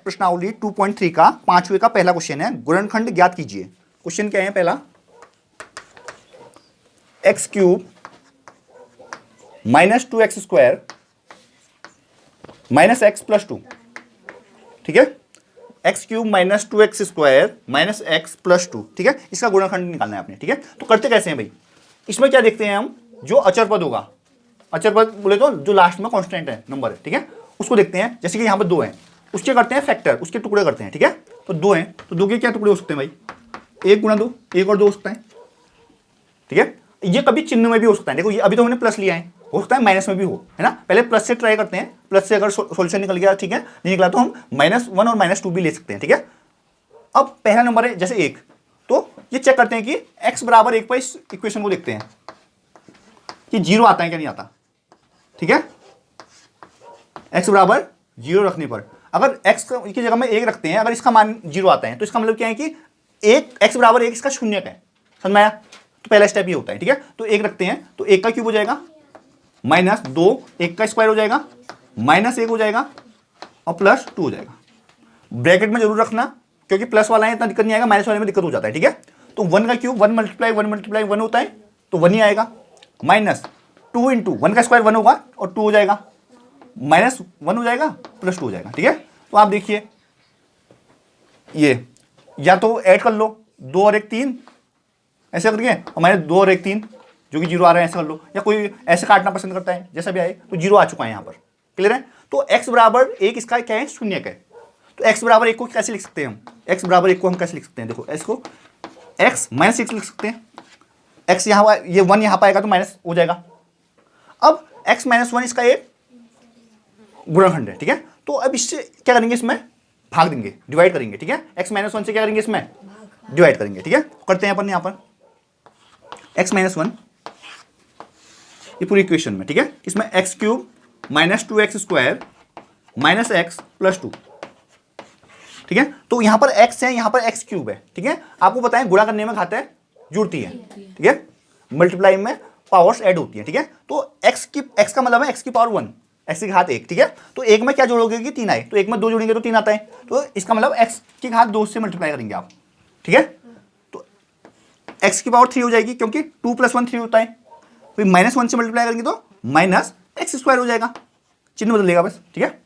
प्रश्नावली 2.3 का 5वें का पहला क्वेश्चन है, गुणनखंड ज्ञात कीजिए। क्वेश्चन क्या है पहला, x cube minus 2x square minus x plus 2, ठीक है, x cube minus 2x square minus x plus 2, ठीक है, इसका गुणनखंड निकालना है आपने, ठीक है। तो करते कैसे हैं भाई, इसमें क्या देखते हैं हम, जो अचर पद होगा, अचर पद बोले तो जो लास्ट में कांस्टेंट है नंबर है, ठीक है, उसको देखते हैं। जैसे कि यहाँ पर 2 हैं, उसके करते हैं फैक्टर, उसके टुकड़े करते हैं, ठीक है। तो 2 हैं तो 2 के क्या टुकड़े हो सकते हैं भाई, 1 गुणा 2, 1 और 2 हो सकता है, ठीक है। ये कभी चिन्ह में भी हो सकता है, देखो ये अभी तो हमने प्लस लिया है, हो सकता है माइनस में भी हो, है ना। पहले प्लस से ट्राई करते हैं, प्लस से अगर सॉल्यूशन निकल गया ठीक है, नहीं निकला तो हम -1 और -2 भी ले सकते हैं, ठीक है। अब पहला नंबर है जैसे 1, तो ये चेक करते हैं कि x बराबर 1 पर इस इक्वेशन को देखते हैं कि 0 आता है क्या नहीं आता, ठीक है। x बराबर 0 रखने पर अगर x की जगह में 1 रखते हैं, अगर इसका मान 0 आता है तो इसका मतलब क्या है कि 1 x बराबर 1 इसका शून्यक है, समझ में आया। तो पहला स्टेप ये होता है, ठीक है। तो 1 रखते हैं तो 1 का क्यूब हो जाएगा -2, 1 का स्क्वायर हो जाएगा -1 हो जाएगा और +2 हो जाएगा। ब्रैकेट में जरूर रखना क्योंकि प्लस वाला है इतना दिक्कत नहीं आएगा, माइनस वाले में दिक्कत हो जाता है, ठीक है। तो 1 का क्यूब 1 × 1 × 1 होता है तो 1 ही आएगा, -2 × 1 का स्क्वायर 1 होगा और 2 हो जाएगा, -1 हो जाएगा +2 हो जाएगा, ठीक है। तो आप देखिए ये या तो ऐड कर लो 2 और 1 3 ऐसे करके, और -2 और 1 3 जो कि 0 आ रहा है ऐसे कर लो, या कोई ऐसे काटना पसंद करता है जैसा भी आए, तो 0 आ चुका है यहाँ पर, क्लियर है। तो x बराबर 1 इसका क्या है, शून्यक है। तो x बराबर 1 को कैसे लिख सकते हैं हम, x बराबर 1 को हम कैसे लिख सकते हैं, देखो x को x -1 लिख सकते हैं, x यहाँ ये 1 यहाँ पाएगा तो माइनस हो जाएगा। अब x -1 इसका एक गुणनखंड है, ठीक है। तो अब इससे क्या करेंगे, इसमें भाग देंगे, डिवाइड करेंगे, ठीक है। x -1 से क्या करेंगे, इसमें डिवाइड करेंगे, ठीक है। करते हैं अपन यहाँ पर x -1 ये पूरी इक्वेशन में, ठीक है। इसमें x cube -2x square minus x plus 2, ठीक है। तो यहां पर x है, यहां पर x क्यूब है, ठीक है। आपको पता है गुणा करने में घातें जुड़ती है, ठीक है, मल्टीप्लाई में पावर्स ऐड होती है, ठीक है। तो x का मतलब है x की पावर 1, x की घात 1, ठीक है। तो 1 में क्या जोड़ोगे कि 3 आए, तो 1 में 2 जोड़ेंगे तो 3 आता है, तो इसका मतलब x की घात 2 से मल्टीप्लाई करेंगे आप, ठीक है। तो x की पावर 3 हो जाएगी क्योंकि 2 + 1 3 होता है, फिर -1 से मल्टीप्लाई करेंगे तो -x² हो जाएगा, चिन्ह बदलेगा बस, ठीक है।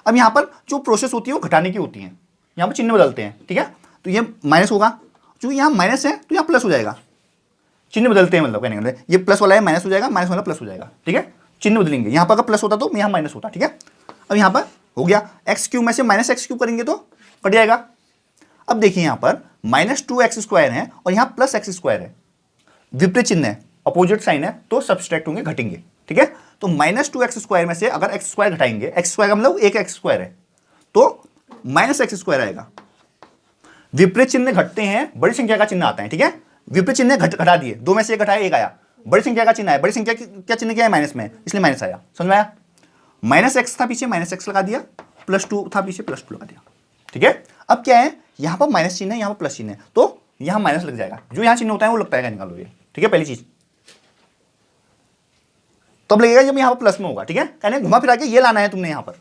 अब यहाँ पर जो प्रोसेस होती है वो घटाने की होती है, यहाँ पर चिन्ह बदलते हैं, ठीक है। तो ये माइनस होगा, जो यहाँ माइनस है तो यहाँ प्लस हो जाएगा, चिन्ह बदलते हैं, मतलब कहने का मतलब ये प्लस वाला है माइनस हो जाएगा, माइनस वाला प्लस हो जाएगा, ठीक है। चिन्ह बदलेंगे, यहाँ पर अगर प्लस होता तो यहाँ माइनस होता, ठीक है। अब यहाँ पर हो गया एक्स क्यूब में से -x³ करेंगे तो कट जाएगा। अब देखिए यहाँ पर -2x स्क्वायर है और यहाँ +x² है, विपरीत चिन्ह है, अपोजिट साइन है, तो सब्सट्रैक्ट होंगे, घटेंगे, ठीक है। तो -2x स्क्वायर में से अगर x² घटाएंगे, x² का मतलब 1x² है तो -x² आएगा। विपरीत चिन्ह घटते हैं, बड़ी संख्या का चिन्ह आता है, ठीक है। विपरीत चिन्ह घटा दिए, 2 में से 1 घटाया 1 आया, बड़ी संख्या का चिन्ह है, बड़ी संख्या क्या चिन्ह क्या है, माइनस में, इसलिए माइनस आया, समझ में आया। -x था पीछे -x लगा दिया, +2 था पीछे +2 लगा दिया, ठीक है। अब क्या है, यहाँ पर माइनस चिन्ह है, यहाँ पर प्लस चिन्ह है, तो यहाँ माइनस लग जाएगा, जो यहाँ चिन्ह होता है वो लगता है, निकालो ये, ठीक है। पहली चीज तब लगेगा जब यहाँ पर प्लस में होगा, ठीक है। कहने घुमा फिरा के ये लाना है तुमने, यहाँ पर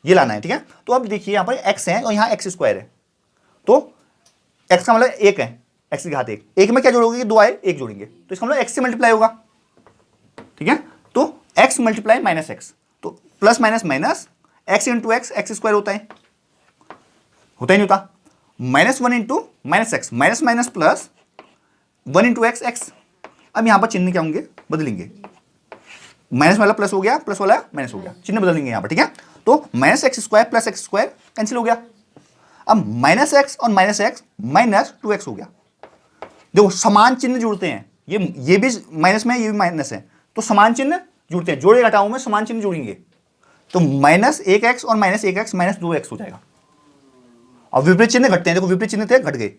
ये लाना है, ठीक है। तो अब देखिए यहाँ पर x है और यहाँ x² है, तो x का मतलब 1 है, x की घात 1, 1 में क्या जोड़ोगे, 2 आए 1 जोड़ेंगे तो इसका मतलब x से मल्टीप्लाई होगा, ठीक है। तो x मल्टीप्लाई -x, तो plus minus minus x into x x² होता है, होता ही नहीं होता, -1 into -x, minus minus plus 1 into x x। अब यहाँ पर चिन्ह क्या होंगे, बदलेंगे, माइनस वाला प्लस हो गया, प्लस वाला माइनस हो गया, चिन्ह बदलेंगे यहाँ पर, ठीक है। तो -x² + x² कैंसिल हो गया। अब -x और -x -2x हो गया, देखो समान चिन्ह जुड़ते हैं, ये भी माइनस में है, ये भी माइनस है, तो समान चिन्ह जुड़ते हैं, जोड़े घटाओ में समान चिन्ह जुड़ेंगे, तो -1x और -1x -2x हो जाएगा। और विपरीत चिन्ह घटते हैं, देखो विपरीत चिन्ह थे, घट गए,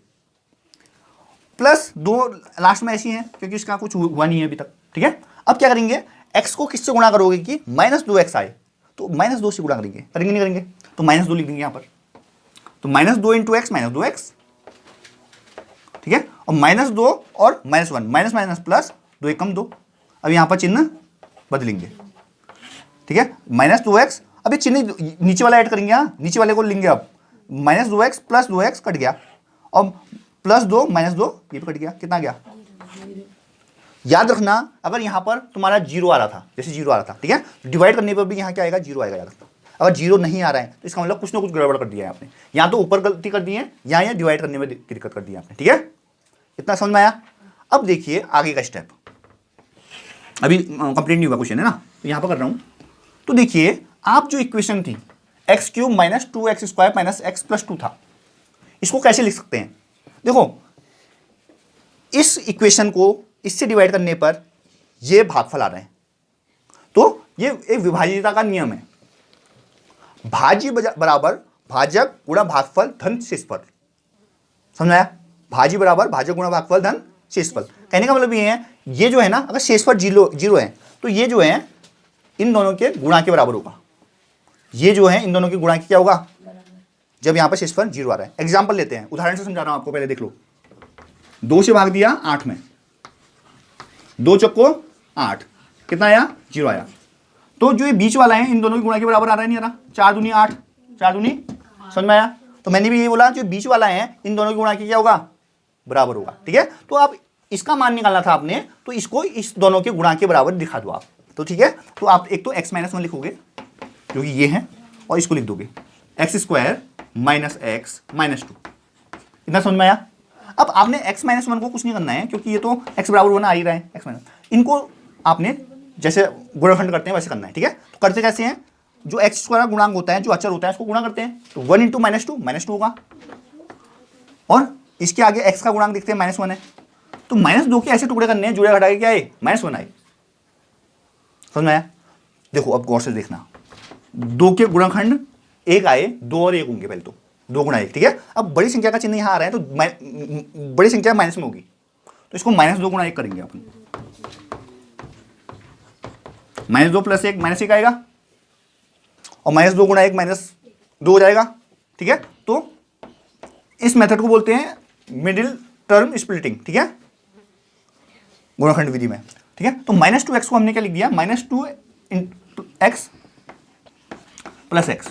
+2 लास्ट में ऐसी है क्योंकि इसका कुछ हुआ नहीं है अभी तक, ठीक है। अब क्या करेंगे, x को किससे गुणा करोगे कि -2x आए, तो -2 से गुणा करेंगे, करेंगे नहीं करेंगे, तो -2 लिख देंगे यहाँ पर, तो -2 इंटू एक्स -2x, ठीक है। और -2 और -1, माइनस माइनस प्लस, 2 एकम 2, अब यहाँ पर चिन्ह बदलेंगे, ठीक है। -2x, अब ये चिन्ह नीचे वाला ऐड करेंगे, हाँ नीचे वाले को लेंगे, अब minus 2x plus 2x cut गया, और प्लस 2 माइनस 2 ये भी कट गया, कितना गया? याद रखना अगर यहाँ पर तुम्हारा जीरो आ रहा था, जैसे जीरो आ रहा था, ठीक है, डिवाइड करने पर भी यहाँ क्या आएगा? जीरो आएगा। याद रखना अगर जीरो नहीं आ रहा है तो इसका मतलब कुछ ना कुछ गड़बड़ कर दिया है आपने, या तो ऊपर गलती कर दी है या डिवाइड करने में दिक्कत कर दी है आपने, ठीक है? इतना समझ में आया? अब देखिए आगे का स्टेप, अभी कंप्लीट नहीं हुआ क्वेश्चन है ना, तो यहाँ पर कर रहा हूँ। तो देखिए आप जो इक्वेशन थी x cube minus 2x square minus x plus 2 था, इसको कैसे लिख सकते हैं? देखो इस इक्वेशन को इससे डिवाइड करने पर ये भागफल आ रहे हैं, तो ये एक विभाज्यता का नियम है, भाज्य बराबर भाजक गुणा भागफल धन शेषफल। समझाया? भाज्य बराबर भाजक गुणा भागफल धन शेषफल। कहने का मतलब ये है, ये जो है ना, अगर शेषफल जीरो है तो ये जो है इन दोनों के गुणा के बराबर होगा। ये जो है इन दोनों के गुणा के क्या होगा? जब यहां पर शेषफल जीरो आ रहा है। एग्जाम्पल लेते हैं, उदाहरण से समझा रहा हूं आपको, पहले देख लो। 2 से भाग दिया 8 में, 2 चौको 8, कितना आया? 0 आया। तो जो ये बीच वाला है इन दोनों के गुणा के बराबर आ रहा है, नहीं आ रहा? 4 दूनी 8, 4 दूनी, समझ में आया? तो मैंने भी ये बोला जो बीच वाला है इन दोनों के गुणा के क्या होगा? बराबर होगा, ठीक है? तो आप इसका मान निकालना था आपने, तो इसको इस दोनों के गुणा के बराबर दिखा दो आप, तो ठीक है? तो आप एक तो x माइनस 1 लिखोगे जो कि ये है, और इसको लिख दोगे x square minus x minus 2। इतना समझ में आया? अब आपने x माइनस 1 को कुछ नहीं करना है, क्योंकि ये तो x बराबर 1 आ ही रहा है, x माइनस, इनको आपने जैसे गुणनखंड करते हैं वैसे करना है, ठीक है? तो करते कैसे हैं? जो एक्स स्क्वायर का गुणांक होता है, जो अचर होता है, उसको गुणा करते हैं, तो 1 इंटू माइनस 2 होगा, और इसके आगे x का गुणांक देखते हैं -1 है, तो -2 के ऐसे टुकड़े करने हैं, जुड़े घटा के क्या है? -1 आए। समझ में आया? देखो अब गौर से देखना, 2 के गुणनखंड 1 आए, 2 और 1 होंगे पहले तो, 2 गुणा 1, ठीक है? अब बड़ी संख्या का चिन्ह यहाँ आ रहा है, तो बड़ी संख्या माइनस में होगी, तो इसको -2 गुणा 1 करेंगे अपन, -2 प्लस 1 -1 आएगा, और -2 गुणा 1 -2 हो जाएगा, ठीक है? तो इस मेथड को बोलते हैं मिडिल टर्म स्प्लिटिंग, ठीक है, गुणनखंड विधि में, ठीक है? तो -2x को हमने क्या लिख दिया? -2x प्लस एक्स,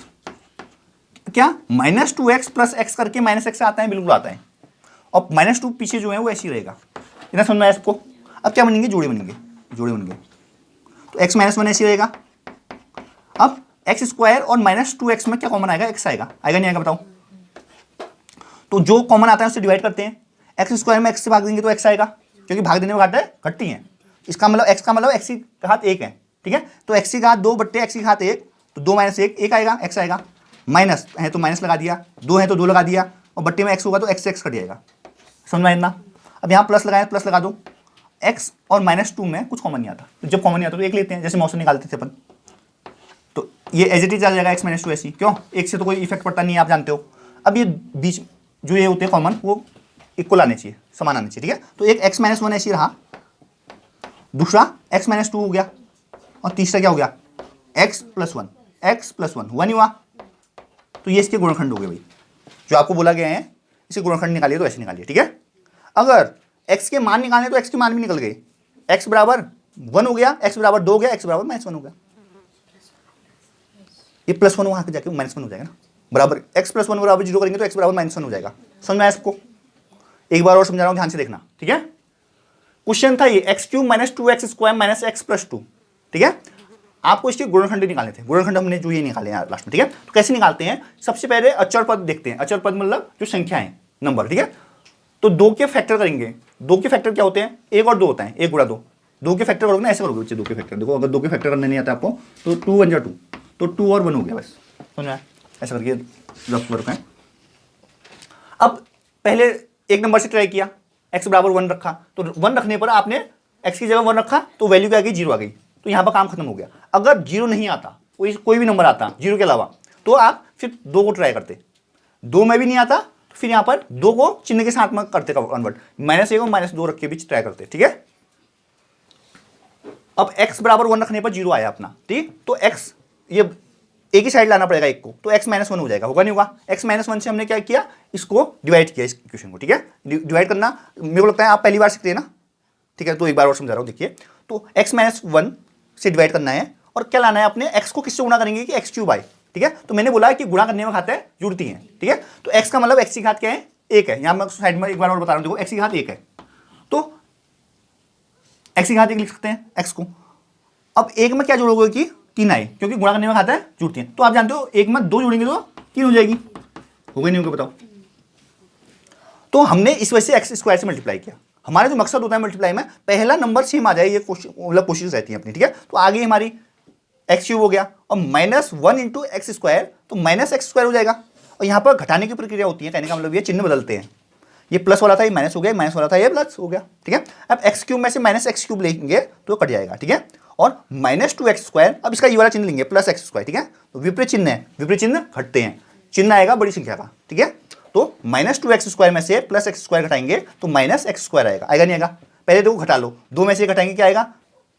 क्या -2x प्लस एक्स करके -x आता है? बिल्कुल आता है, और -2 पीछे जो है वो ऐसे ही रहेगा। इतना समझ में आया सबको? अब क्या बनेंगे? जोड़े बनेंगे, जोड़े बनेंगे, तो x माइनस 1 ऐसे रहेगा। अब एक्स स्क्वायर और -2x में क्या कॉमन आएगा? x आएगा, आएगा नहीं आएगा बताओ? तो जो कॉमन आता है उससे डिवाइड करते हैं, एक्स स्क्वायर में x से भाग देंगे तो x आएगा, क्योंकि भाग देने में घटती हैं, इसका मतलब x का मतलब x की घात 1 है, ठीक है? तो x की घात 2 बट्टे x की घात 1, तो 2 माइनस 1 आएगा, x आएगा, माइनस है तो माइनस लगा दिया, 2 है तो 2 लगा दिया, और बट्टे में x होगा तो x से x कट जाएगा। समझ में आया? अब यहाँ प्लस लगाए, प्लस लगा दो, x और -2 में कुछ कॉमन नहीं आता, तो जब कॉमन नहीं आता तो 1 लेते हैं, जैसे मौसम निकालते थे अपन, तो ये एज इट इज आ जाएगा x -2 ऐसी, क्यों? 1 से तो कोई इफेक्ट पड़ता नहीं है, आप जानते हो। अब ये बीच जो ये होते हैं कॉमन, वो इक्वल आने चाहिए, समान आने चाहिए, ठीक है? तो एक x -1 ऐसी रहा, दूसरा x -2 हो गया, और तीसरा क्या हो गया? x + 1, x + 1 1 ही हुआ, तो ये इसके गुणनखंड हो गए भाई, जो आपको बोला गया है इसे गुणनखंड निकालिए तो ऐसे निकालिए, ठीक है? अगर x के मान निकालने तो x के मान भी निकल गए, x बराबर 1 हो गया, x बराबर 2 हो गया, x बराबर -1 हो गया, ये +1 वहां के जाके -1 हो जाएगा ना, बराबर x + 1 बराबर 0 करेंगे तो x बराबर -1 हो जाएगा। समझ में आया सबको? एक बार और समझा रहा हूं, ध्यान से देखना, ठीक है? क्वेश्चन था ये x³ - 2x square minus x + 2, ठीक है? आपको इसके गुणनखंड निकालने थे, गुणनखंड हमने जो ये निकाले हैं लास्ट में, ठीक है? तो कैसे निकालते हैं? सबसे पहले अचर पद देखते हैं, अचर पद मतलब जो संख्या है, नंबर, ठीक है? तो 2 के फैक्टर करेंगे, 2 के फैक्टर क्या होते हैं? 1 और 2 होता है, 1 गुणा 2, 2 के फैक्टर करोगे ना, ऐसे करोगे बच्चे, 2 के फैक्टर, देखो अगर 2 के फैक्टर करने नहीं आता आपको तो 2 × 1 = 2, तो 2 और 1 हो गया, बस समझ में आया? ऐसा करके रफ वर्क है। अब पहले एक नंबर से ट्राई किया, x बराबर 1 रखा, तो 1 रखने पर आपने x की जगह 1 रखा तो वैल्यू क्या आ गई? 0 आ गई, तो यहाँ पर काम खत्म हो गया। अगर 0 नहीं आता, कोई भी नंबर आता 0 के अलावा, तो आप फिर 2 को ट्राई करते, 2 में भी नहीं आता तो फिर यहाँ पर 2 को चिन्ह के साथ में करते कन्वर्ट, -1 और -2 रख के बीच ट्राई करते, ठीक है? अब x बराबर 1 रखने पर 0 आया अपना, ठीक? तो x ये एक ही साइड लाना पड़ेगा एक को, तो x -1 हो जाएगा, होगा नहीं होगा? x -1 से हमने क्या किया? इसको डिवाइड किया, इस इक्वेशन को, ठीक है? डिवाइड करना मेरे को लगता है आप पहली बार सीखते हैं ना, ठीक है? तो एक बार और समझा रहा हूँ, देखिए, तो x -1 से डिवाइड करना है, और क्या लाना है अपने? x को किससे गुणा करेंगे कि x³ आए, ठीक है। तो मैंने बोला कि गुणा करने में घातें जुड़ती हैं, ठीक है। तो x का मतलब x की घात क्या है, 1 है। यहाँ मैं साइड में एक बार और बता रहा हूँ, देखो x की घात 1 है, तो x की घात 1 लिख सकते हैं x को। अब 1 में क्या जोड़ोगे कि 3 आए, क्योंकि गुणा करने में घातें जुड़ती हैं। तो आप जानते हो 1 में 2 जोड़ेंगे तो 3 हो जाएगी, हो गई नहीं होगी बताओ। तो हमने इस वजह से एक्स स्क्वायर से मल्टीप्लाई किया। हमारा जो मकसद होता है मल्टीप्लाई में, पहला नंबर सेम आ जाए, ये मतलब कोशिश रहती है अपनी, ठीक है। तो आगे हमारी एक्स क्यूब हो गया और -1 इंटू एक्स स्क्वायर, तो माइनस एक्स स्क्वायर हो जाएगा। और यहाँ पर घटाने की प्रक्रिया होती है, कहने का मतलब ये चिन्ह बदलते हैं, ये प्लस वाला था ये माइनस हो गया, माइनस वाला था ये प्लस हो गया, ठीक है। अब एक्स क्यूब में से माइनस एक्स क्यूब लेंगे तो कट जाएगा, ठीक है। और -2x स्क्वायर, अब इसका ये वाला चिन्ह लेंगे प्लस एक्स स्क्वायर, ठीक है। तो विपरीत चिन्ह है, विपरीत चिन्ह घटते हैं, चिन्ह आएगा बड़ी संख्या का, ठीक है। तो -2x स्क्वायर में से प्लस एक्स स्क्वायर घटाएंगे तो माइनस एक्स स्क्वायर आएगा, आएगा नहीं आएगा। पहले देखो घटा लो, 2 में से घटाएंगे क्या आएगा,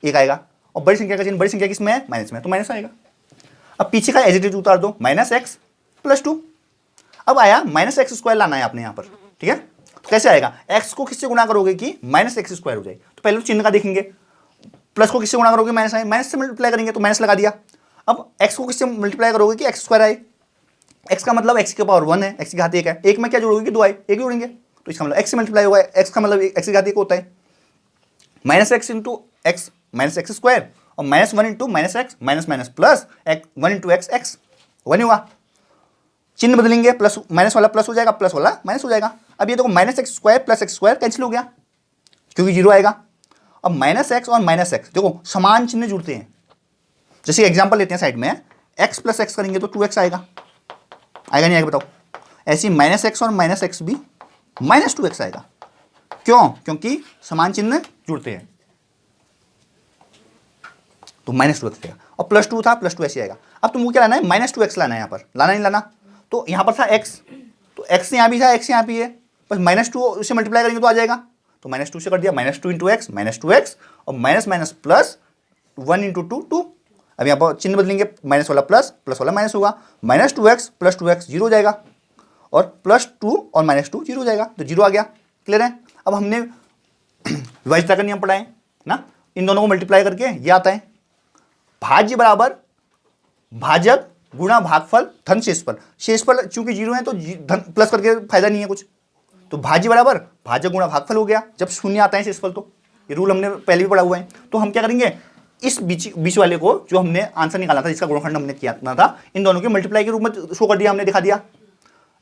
1 आएगा। और बड़ी संख्या का चिन्ह, बड़ी संख्या किसमें है, माइनस में, तो माइनस आएगा। अब पीछे का एज इट इज उतार दो, -x + 2। अब आया -x स्क्वायर लाना है आपने यहाँ पर, ठीक है। तो कैसे आएगा, x को किससे गुणा करोगे कि -x स्क्वायर हो जाए। तो पहले तो चिन्ह का देखेंगे, प्लस को किससे गुणा करोगे, माइनस आए, माइनस से मल्टीप्लाई करेंगे तो माइनस लगा दिया। अब x को किससे मल्टीप्लाई करोगे कि एक्स स्क्वायर आए, x का मतलब x की पावर 1 है, x की घात 1 है, 1 में क्या जोड़ोगे कि 2 आए, 1 जोड़ेंगे, तो इसका मतलब x से मल्टीप्लाई होगा, x का मतलब x की घात 1 होता है। -x into x -x square और -1 into -x minus plus 1 into x, x 1 होगा। चिन्ह बदलेंगे, प्लस माइनस वाला प्लस हो जाएगा, प्लस वाला माइनस हो जाएगा। अब ये देखो -x square plus x square cancel हो गया क्योंकि 0 आएगा। अब -x और -x देखो समान चिन्ह जुड़ते हैं। जैसे एग्जांपल लेते हैं साइड में, x + x करेंगे तो 2x आएगा, आएगा नहीं आएगा बताओ। ऐसे -x और -x भी -2x आएगा, क्यों, क्योंकि समान चिन्ह जुड़ते हैं, तो -2x आएगा। और +2 था, +2 ऐसे आएगा। अब तुमको क्या लाना है, -2x लाना है, यहाँ पर लाना नहीं लाना। तो यहाँ पर था x, तो x यहाँ भी था, x यहाँ भी है, बस -2 उससे मल्टीप्लाई करेंगे तो आ जाएगा, तो -2 से कर दिया, -2 इंटू एक्स -2x और माइनस प्लस 1 इंटू 2 2। अब यहाँ पर चिन्ह बदलेंगे, माइनस वाला प्लस, प्लस वाला माइनस होगा, -2x + 2x 0 हो जाएगा, और +2 और -2 0 हो जाएगा, तो 0 आ गया। क्लियर है। अब हमने विभाज्यता का नियम पढ़ा है ना, इन दोनों को मल्टीप्लाई करके ये आता है, भाज्य बराबर भाजक गुणा भागफल धन शेषफल। शेषफल चूंकि 0 है तो धन प्लस करके फायदा नहीं है कुछ, तो भाज्य बराबर भाजक गुणा भागफल हो गया जब शून्य आता है शेषफल। तो ये रूल हमने पहले भी पढ़ा हुआ है। तो हम क्या करेंगे, इस बीच वाले को जो हमने आंसर निकाला था, जिसका गुणनखंड हमने किया था, इन दोनों के मल्टीप्लाई के रूप में शो कर दिया, हमने दिखा दिया।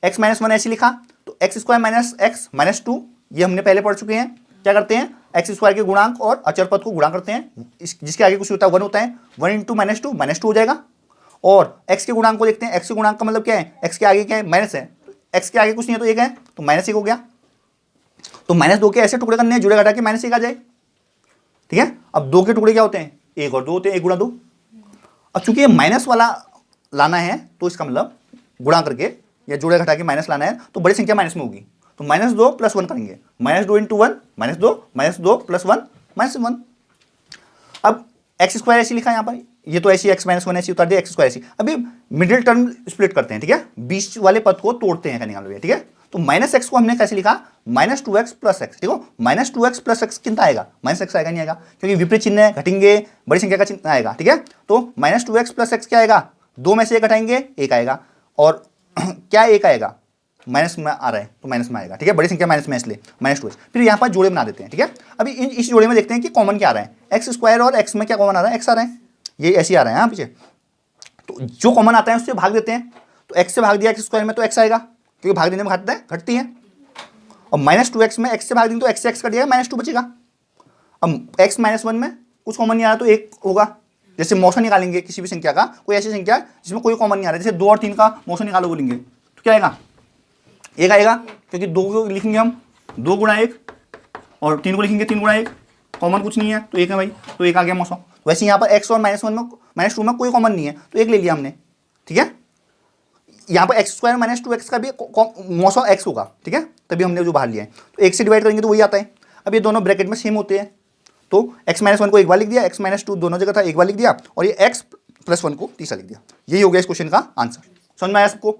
x - 1 ऐसे लिखा, तो x स्क्वायर -x -2 ये हमने पहले पढ़ चुके हैं। क्या करते हैं, एक्स स्क्वायर के गुणांक और अचर पद को गुणा करते हैं, जिसके आगे कुछ होता है 1 होता है, 1 इंटू -2 -2 हो जाएगा। और x के गुणांक को देखते हैं, x के गुणांक का मतलब क्या है, x के आगे क्या है, माइनस है, x के आगे कुछ नहीं है तो 1 है, तो -1 हो गया। तो -2 के ऐसे टुकड़े करने हैं, जुड़े घटा के -1 आ जाए, ठीक है। अब 2 के टुकड़े क्या होते हैं, 1 और 2 होते हैं, 1 गुणा 2। अब चूंकि ये माइनस वाला लाना है, तो इसका मतलब गुणा करके या जोड़े घटा के माइनस लाना है, तो बड़ी संख्या माइनस में होगी, तो -2 + 1 करेंगे, -2 इंटू 1 -2 + 1 -1। अब एक्स स्क्वायर ऐसी लिखा है यहाँ पर, ये तो ऐसी x - 1 ऐसी उतार दिया, एक्स स्क्वायर ऐसी। अभी मिडिल टर्म स्प्लिट करते हैं, ठीक है, बीच वाले पद को तोड़ते हैं, कहने का मतलब, ठीक है। तो -x को हमने कैसे लिखा, -2x + x, ठीक है। -2x + x कितना आएगा, -x आएगा नहीं आएगा, क्योंकि विपरीत चिन्ह है, घटेंगे, बड़ी संख्या का चिन्ह आएगा, ठीक है। तो -2x + x क्या आएगा, 2 में से 1 घटाएंगे 1 आएगा, और क्या 1 आएगा, माइनस में आ रहा है तो माइनस में आएगा, ठीक है, बड़ी संख्या माइनस में इसलिए -2x। फिर यहाँ पर जोड़े बना देते हैं, ठीक है। अभी इस जोड़े में देखते हैं कि कॉमन क्या आ रहा है, एक्स स्क्वायर और x में क्या कॉमन आ रहा है, x आ रहा है, ये ऐसे आ रहा है यहाँ पीछे, तो जो कॉमन आता है उससे भाग देते हैं। तो x से भाग दिया एक्स स्क्वायर में तो x आएगा, क्योंकि भाग देने में घटती है। और -2x में x से भाग देंगे तो x से x कट जाएगा, -2 बचेगा। अब x - 1 में कुछ कॉमन नहीं आ रहा तो 1 होगा। जैसे मोशन निकालेंगे किसी भी संख्या का, कोई ऐसी संख्या जिसमें कोई कॉमन नहीं आ रहा है, जैसे 2 और 3 का मोशन निकालो बोलेंगे तो क्या आएगा, 1 आएगा, क्योंकि 2 को लिखेंगे हम 2 गुणा 1, और 3 को लिखेंगे 3 गुणा 1, कॉमन कुछ नहीं है तो 1 है भाई, तो 1 आ गया मौसम। वैसे यहाँ पर x और -1 में -2 में कोई कॉमन नहीं है तो 1 ले लिया हमने, ठीक है। यहाँ पर x स्क्वायर -2x का भी मौसम x होगा, ठीक है, तभी हमने जो बाहर लिया है, तो 1 से डिवाइड करेंगे तो वही आता है। अब ये दोनों ब्रैकेट में सेम होते हैं, तो x - 1 को एक बार लिख दिया, x - 2 दोनों जगह था एक बार लिख दिया, और ये x + 1 को तीसरा लिख दिया। यही हो गया इस क्वेश्चन का आंसर। समझ में आया सबको।